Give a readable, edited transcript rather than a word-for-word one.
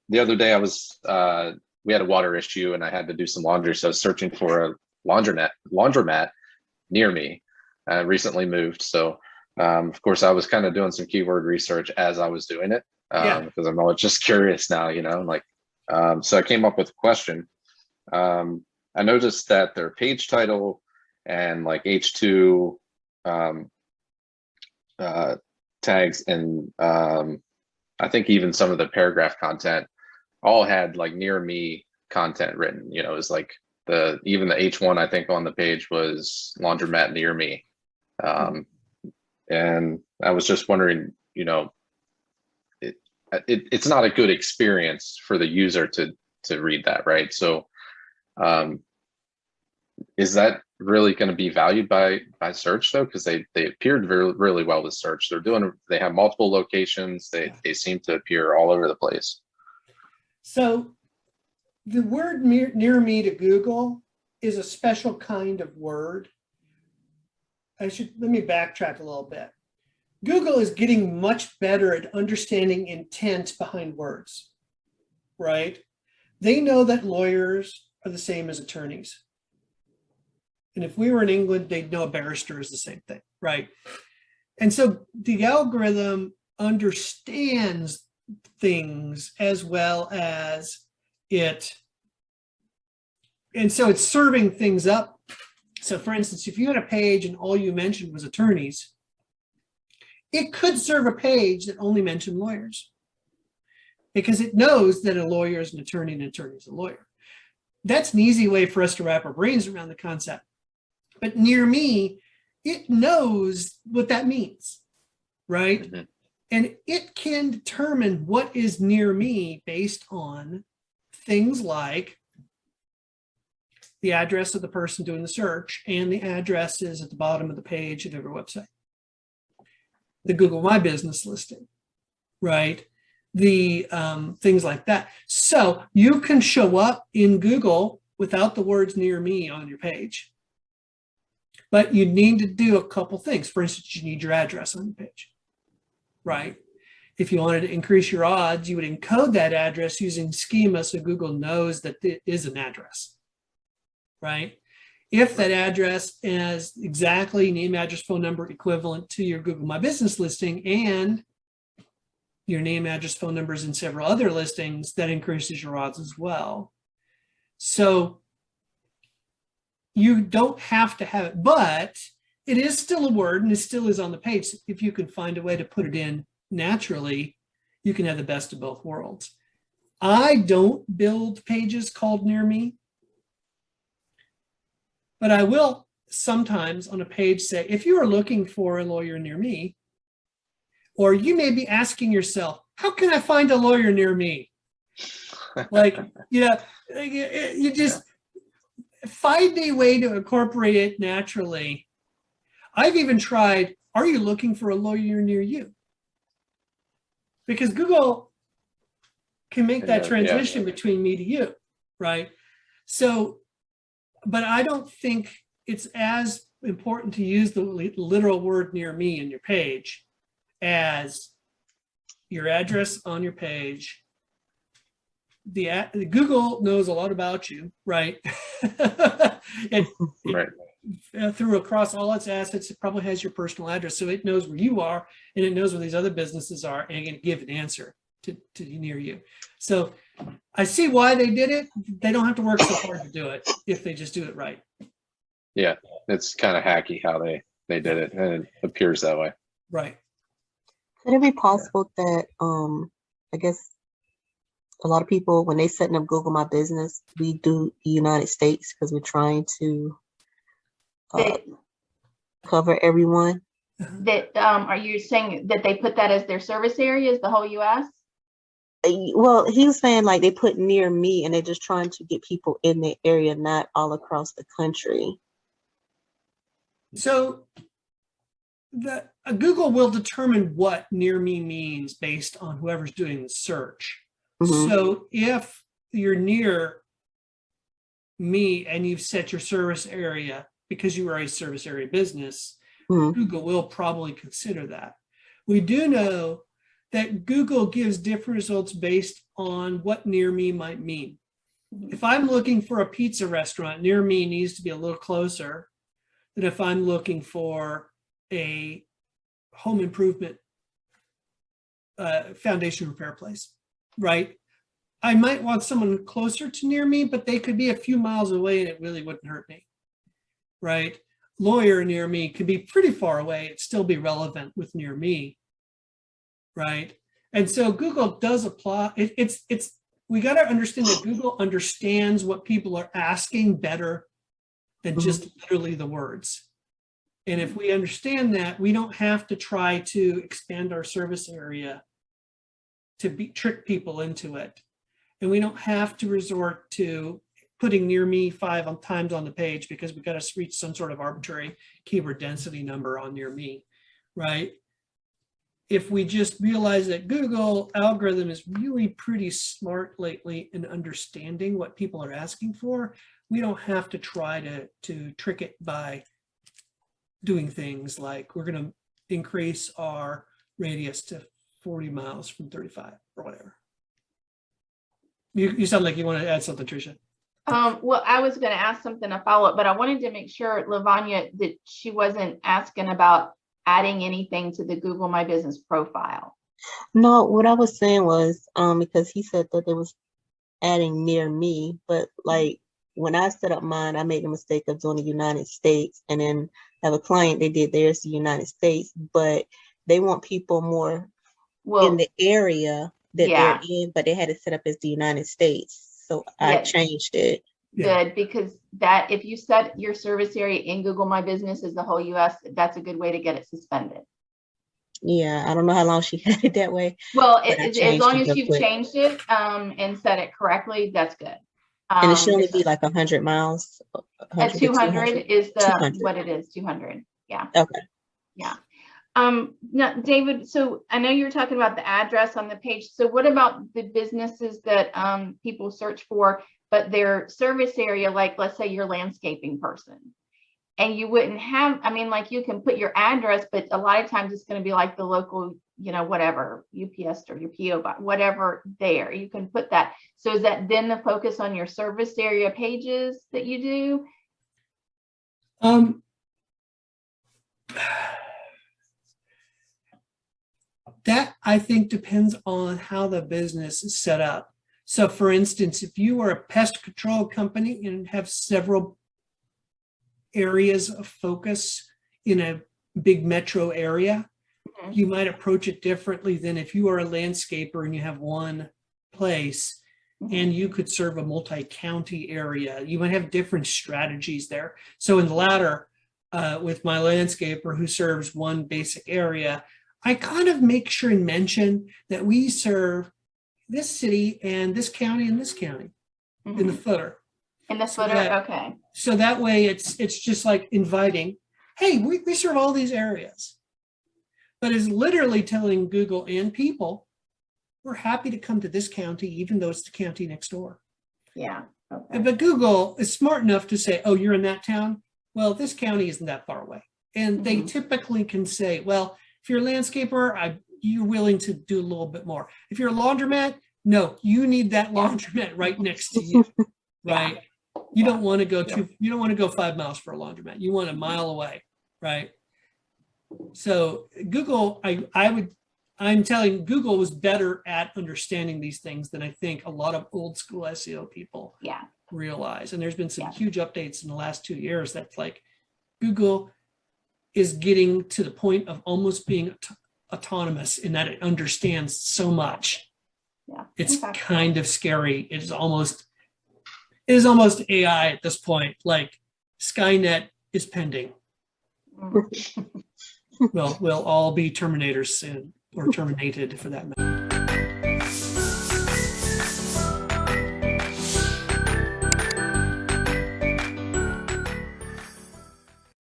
the other day I was we had a water issue and I had to do some laundry, so I was searching for a laundromat near me. I recently moved, so of course I was kind of doing some keyword research as I was doing it, Yeah. because I'm always just curious now, like so I came up with a question. I noticed that their page title and like H2 um, tags and I think even some of the paragraph content all had like near me content written. It was like even the H1 I think on the page was laundromat near me. And I was just wondering, it's not a good experience for the user to read that, right? So is that really going to be valued by search though? Because they appeared really well with search. They have multiple locations. They seem to appear all over the place. So the word near me to Google is a special kind of word. Let me backtrack a little bit. Google is getting much better at understanding intent behind words, right? They know that lawyers are the same as attorneys. And if we were in England, they'd know a barrister is the same thing, right? And so the algorithm understands things as well as it, and so it's serving things up. So for instance, if you had a page and all you mentioned was attorneys, it could serve a page that only mentioned lawyers because it knows that a lawyer is an attorney and an attorney is a lawyer. That's an easy way for us to wrap our brains around the concept. But near me, it knows what that means, right? Mm-hmm. And it can determine what is near me based on things like the address of the person doing the search and the addresses at the bottom of the page of every website. The Google My Business listing, right? The things like that. So you can show up in Google without the words near me on your page. But you need to do a couple things. For instance, you need your address on the page, right? If you wanted to increase your odds, you would encode that address using schema so Google knows that it is an address, right? If that address is exactly name, address, phone number equivalent to your Google My Business listing and your name, address, phone numbers in several other listings, that increases your odds as well. So you don't have to have it, but it is still a word and it still is on the page. If you can find a way to put it in naturally, you can have the best of both worlds. I don't build pages called near me, but I will sometimes on a page say, if you are looking for a lawyer near me, or you may be asking yourself, how can I find a lawyer near me? Like, you just find a way to incorporate it naturally. I've even tried, are you looking for a lawyer near you? Because Google can make that transition between me to you, right? So, but I don't think it's as important to use the literal word near me in your page as your address on your page. Google knows a lot about you, right? and right. Through across all its assets, it probably has your personal address, so it knows where you are, and it knows where these other businesses are, and it can give an answer to near you. So I see why they did it. They don't have to work so hard to do it if they just do it right. Yeah, it's kind of hacky how they did it, and it appears that way. Right. Could it be possible that I guess a lot of people, when they setting up Google My Business, we do the United States because we're trying to cover everyone? That are you saying that they put that as their service area, is the whole US? Well, he was saying like they put near me and they're just trying to get people in the area, not all across the country. So Google will determine what near me means based on whoever's doing the search. Mm-hmm. So if you're near me and you've set your service area because you are a service area business, mm-hmm. Google will probably consider that. We do know that Google gives different results based on what near me might mean. If I'm looking for a pizza restaurant, near me needs to be a little closer than if I'm looking for a home improvement foundation repair place, right? I might want someone closer to near me, but they could be a few miles away and it really wouldn't hurt me, right? Lawyer near me could be pretty far away. It'd still be relevant with near me, right? And so Google does apply. We got to understand that Google understands what people are asking better than just literally the words. And if we understand that, we don't have to try to expand our service area to trick people into it. And we don't have to resort to putting near me 5 times on the page because we got to reach some sort of arbitrary keyword density number on near me, right? If we just realize that Google algorithm is really pretty smart lately in understanding what people are asking for, we don't have to try to trick it by doing things like we're going to increase our radius to 40 miles from 35 or whatever. You sound like you want to add something, Tricia. Well, I was going to ask something to follow up, but I wanted to make sure, Lavanya, that she wasn't asking about adding anything to the Google My Business profile. No, what I was saying was, because he said that they was adding near me, but like when I set up mine, I made the mistake of doing the United States, and then I have a client, they did theirs the United States, but they want people more in the area that they're in, but they had it set up as the United States. So I changed it. Good, because that if you set your service area in Google My Business as the whole US, that's a good way to get it suspended. Yeah, I don't know how long she had it that way. Well, as long as you've changed it and set it correctly, that's good. And it should only be like 100 miles. 200 is the 200. what it is, 200. Yeah. Okay. Yeah. Now, David, so I know you're talking about the address on the page. So what about the businesses that people search for, but their service area, like let's say you're a landscaping person, and you wouldn't have, I mean, like you can put your address, but a lot of times it's going to be like the local, you know, whatever, UPS or your PO box, whatever there, you can put that. So is that then the focus on your service area pages that you do? That I think depends on how the business is set up. So for instance, if you are a pest control company and have several areas of focus in a big metro area, you might approach it differently than if you are a landscaper and you have one place and you could serve a multi-county area. You might have different strategies there. So in the latter, with my landscaper who serves one basic area, I kind of make sure and mention that we serve this city and this county and this county in the footer. In the footer, okay. So that way it's just like inviting, hey, we serve all these areas. But it's literally telling Google and people, we're happy to come to this county, even though it's the county next door. Yeah. Okay. But Google is smart enough to say, oh, you're in that town? Well, this county isn't that far away. And they typically can say, well, if you're a landscaper, you're willing to do a little bit more. If you're a laundromat, no, you need that laundromat right next to you, right? You don't want to go you don't want to go 5 miles for a laundromat. You want a mile away, right? So Google, I'm telling Google was better at understanding these things than I think a lot of old school SEO people realize. And there's been some huge updates in the last 2 years that's like Google is getting to the point of almost being autonomous in that it understands so much. Yeah. It's kind of scary. It is almost AI at this point. Like Skynet is pending. Well, we'll all be Terminators soon, or terminated for that matter.